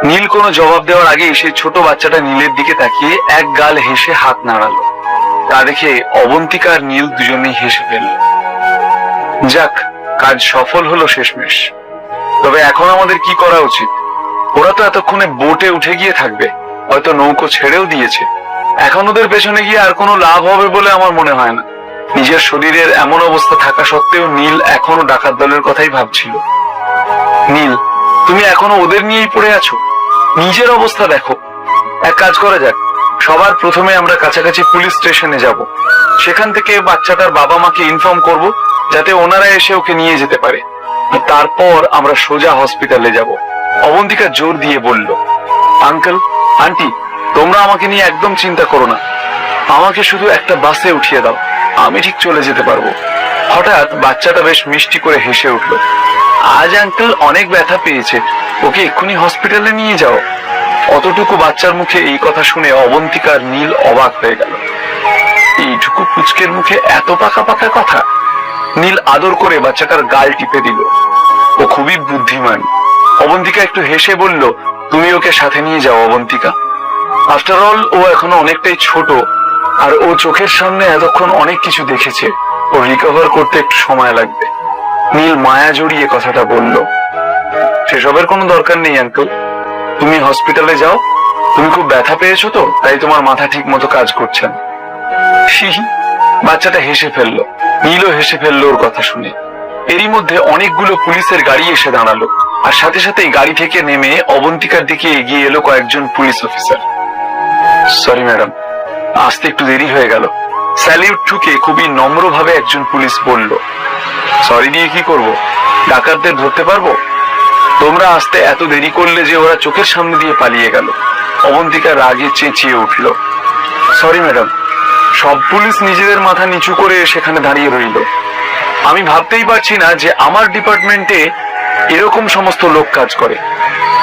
নীল কোনো জবাব দেওয়ার আগে সেই ছোট বাচ্চাটা নীলের দিকে তাকিয়ে এক গাল হেসে হাত নাড়ালো। তা দেখে অবন্তিকা আর নীল দুজনেই হেসে ফেলল। যাক, কাজ সফল হলো শেষমেশ। তবে এখন আমাদের কি করা উচিত? ওরা তো এতক্ষণে বোটে উঠে গিয়ে থাকবে, হয়তো নৌকো ছেড়েও দিয়েছে। এখন ওদের পেছনে গিয়ে আর কোনো লাভ হবে বলে আমার মনে হয় না। নিজের শরীরের এমন অবস্থা থাকা সত্ত্বেও নীল এখনো ডাকাত দলের কথাই ভাবছিল। নীল, তুমি এখনো ওদের নিয়েই পড়ে আছো? নিজের অবস্থা দেখো। এক কাজ করা যাক, সবার প্রথমে আমরা কাছাকাছি পুলিশ স্টেশনে যাব। সেখান থেকে বাচ্চাটার বাবা মাকে ইনফর্ম করব, যাতে ওনারা এসে ওকে নিয়ে যেতে পারে। তারপর আমরা সোজা হসপিটালে যাব। অবন্তিকা জোর দিয়ে বলল, আঙ্কেল, আন্টি, তোমরা আমাকে নিয়ে একদম চিন্তা করো না। আমাকে শুধু একটা বাসে উঠিয়ে দাও, আমি ঠিক চলে যেতে পারবো। হঠাৎ বাচ্চাটা বেশ মিষ্টি করে হেসে উঠল। আজ আঙ্কেল অনেক ব্যথা পেয়েছে, ওকে এক্ষুনি হসপিটালে নিয়ে যাও। অতটুকু বাচ্চার মুখে এই কথা শুনে অবন্তিকার নীল অবাক হয়ে গেল। এইটুকু পুচকের মুখে এত পাকা পাকা কথা! নীল আদর করে বাচ্চাটার গাল টিপে দিল। ও খুবই বুদ্ধিমান। অবন্তিকা একটু হেসে বলল, তুমি ওকে সাথে নিয়ে যাও অবন্তিকা। আফটার অল ও এখনো অনেকটাই ছোট, আর ও চোখের সামনে এতক্ষণ অনেক কিছু দেখেছে। ও রিকভার করতে একটু সময় লাগবে। নীল মায়া জড়িয়ে কথাটা বলল। সেসবের কোনো দরকার নেই আঙ্কেল, তুমি হসপিটালে যাও। তুমি খুব ব্যথা পেয়েছো তো, তাই তোমার মাথা ঠিক মতো কাজ করছে না। বাচ্চাটা হেসে ফেললো। নীলও হেসে ফেললো ওর কথা শুনে। এরই মধ্যে অনেকগুলো পুলিশের গাড়ি এসে দাঁড়ালো, আর সাথে সাথে গাড়ি থেকে নেমে অবন্তিকার দিকে এগিয়ে এলো কয়েকজন পুলিশ অফিসার। সরি ম্যাডাম, আসতে একটু দেরি হয়ে গেল। স্যালিউট ঠুকে খুবই নম্রভাবে একজন পুলিশ বলল। সরি দিয়ে কি করব? ডাকাতদের ধরতে পারবো? তোমরা আসতে এত দেরি করলে যে ওরা চোখের সামনে দিয়ে পালিয়ে গেল। অবন্তিকা রাগে চেঁচিয়ে উঠল। Sorry madam. সব পুলিশ নিজেদের মাথা নিচু করে সেখানে দাঁড়িয়ে রইল। আমি ভাবতেই পারছি না যে আমার ডিপার্টমেন্টে এরকম সমস্ত লোক কাজ করে।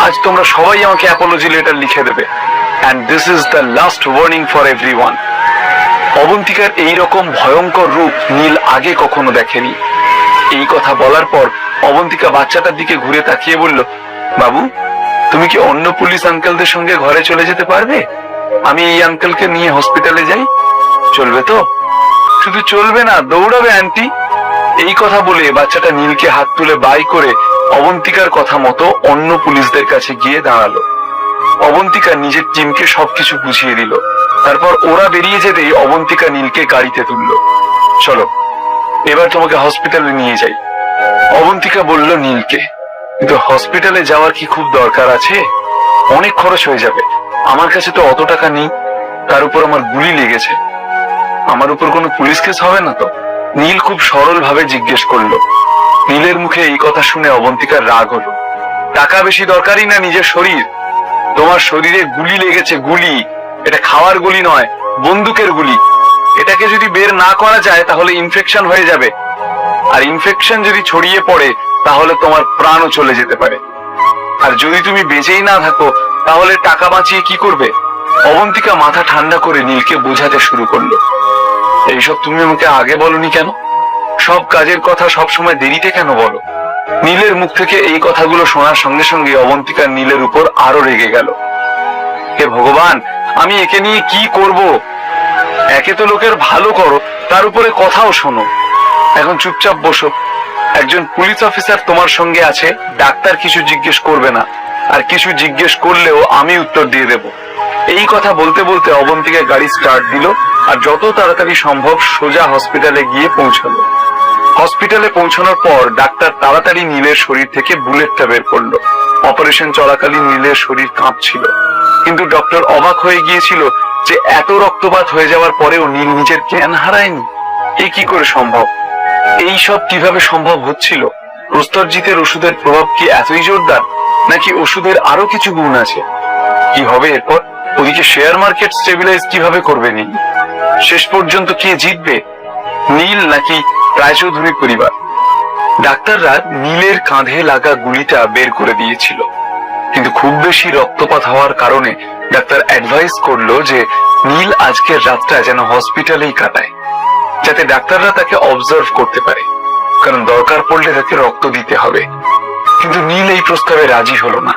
আজ তোমরা সবাই আমাকে অ্যাপোলজি লেটার লিখে দেবে, and this is the last warning for everyone. অবন্তিকার এইরকম ভয়ঙ্কর রূপ নীল আগে কখনো দেখেনি। এই কথা বলার পর অবন্তিকা বাচ্চাটার দিকে ঘুরে তাকিয়ে বলল, বাবু, তুমি কি অন্য পুলিশ আঙ্কেলদের সঙ্গে ঘরে চলে যেতে পারবে? আমি এই আঙ্কেলকে নিয়ে হসপিটালে যাই, চলবে তো? শুধু চলবে না, দৌড়াবে আন্টি। এই কথা বলে বাচ্চাটা নীলকে হাত তুলে বাই করে অবন্তিকার কথা মতো অন্য পুলিশদের কাছে গিয়ে দাঁড়ালো। অবন্তিকা নিজের টিমকে সবকিছু বুঝিয়ে দিল। তারপর ওরা বেরিয়ে যেতেই অবন্তিকা নীলকে গাড়িতে তুলল। চলো, এবার তোমাকে হসপিটালে নিয়ে যাই। অবন্তিকা বলল নীলকে, কিন্তু হসপিটালে যাওয়ার কি খুব দরকার আছে? অনেক খরচ হয়ে যাবে। আমার কাছে তো অত টাকা নেই, তার উপর আমার গুলি লেগেছে। আমার উপর কোনো পুলিশ কেস হবে না তো? নীল খুব সরল ভাবে জিজ্ঞেস করলো। নীলের মুখে এই কথা শুনে অবন্তিকার রাগ হলো। টাকা বেশি দরকারই না নিজের শরীর। তোমার শরীরে গুলি লেগেছে, গুলি। এটা খাওয়ার গুলি নয়, বন্দুকের গুলি। এটাকে যদি বের না করা যায় তাহলে ইনফেকশন হয়ে যাবে, আর ইনফেকশন যদি ছড়িয়ে পড়ে তাহলে তোমার প্রাণও চলে যেতে পারে। আর যদি তুমি বেঁচেই না থাকো তাহলে টাকা বাঁচিয়ে কি করবে? অবন্তিকা মাথা ঠান্ডা করে নীলকে বোঝাতে শুরু করলো। এইসব তুমি আমাকে আগে বলনি কেন? সব কাজের কথা সবসময় দেরিতে কেন বলো? নীলের মুখ থেকে এই কথাগুলো শোনার সঙ্গে সঙ্গে অবন্তিকা নীলের উপর আরো রেগে গেল। হে ভগবান, আমি একে নিয়ে কি করব? একে তো লোকের ভালো করো, তার উপরে কথাও শোনো। এখন চুপচাপ বসো। একজন পুলিশ অফিসার তোমার সঙ্গে আছে, ডাক্তার কিছু জিজ্ঞেস করবে না, আর কিছু জিজ্ঞেস করলেও আমি উত্তর দিয়ে দেব। এই কথা বলতে বলতে অবন্তিকা গাড়ি স্টার্ট দিল, আর যত তাড়াতাড়ি সম্ভব সোজা হসপিটালে গিয়ে পৌঁছালো। হসপিটালে পৌঁছানোর পর ডাক্তার তাড়াতাড়ি নীলের শরীর থেকে বুলেটটা বের করলো। অপারেশন চলাকালীন নীলের শরীর কাঁপছিল, কিন্তু ডক্টর অবাক হয়ে গিয়েছিল যে এত রক্তপাত হয়ে যাওয়ার পরেও নীল নিজের জ্ঞান হারায়নি। এ কি করে সম্ভব? এই সব কিভাবে সম্ভব হচ্ছিল? প্রস্তরজিতের ওষুধের প্রভাব কি এতই জোরদার, নাকি ওষুধের আরো কিছু গুণ আছে? কি হবে এরপর? ওদিকে শেয়ার মার্কেট স্টেবিলাইজ কিভাবে করবে নীল? শেষ পর্যন্ত কে জিতবে, নীল নাকি রায়চৌধুরী পরিবার? ডাক্তাররা নীলের কাঁধে লাগা গুলিটা বের করে দিয়েছিল, কিন্তু খুব বেশি রক্তপাত হওয়ার কারণে ডাক্তার অ্যাডভাইস করলো যে নীল আজকের রাতটা যেন হসপিটালেই কাটায়, যাতে ডাক্তাররা তাকে অবজার্ভ করতে পারে, কারণ দরকার পড়লে তাকে রক্ত দিতে হবে। কিন্তু নীল এই প্রস্তাবে রাজি হলো না।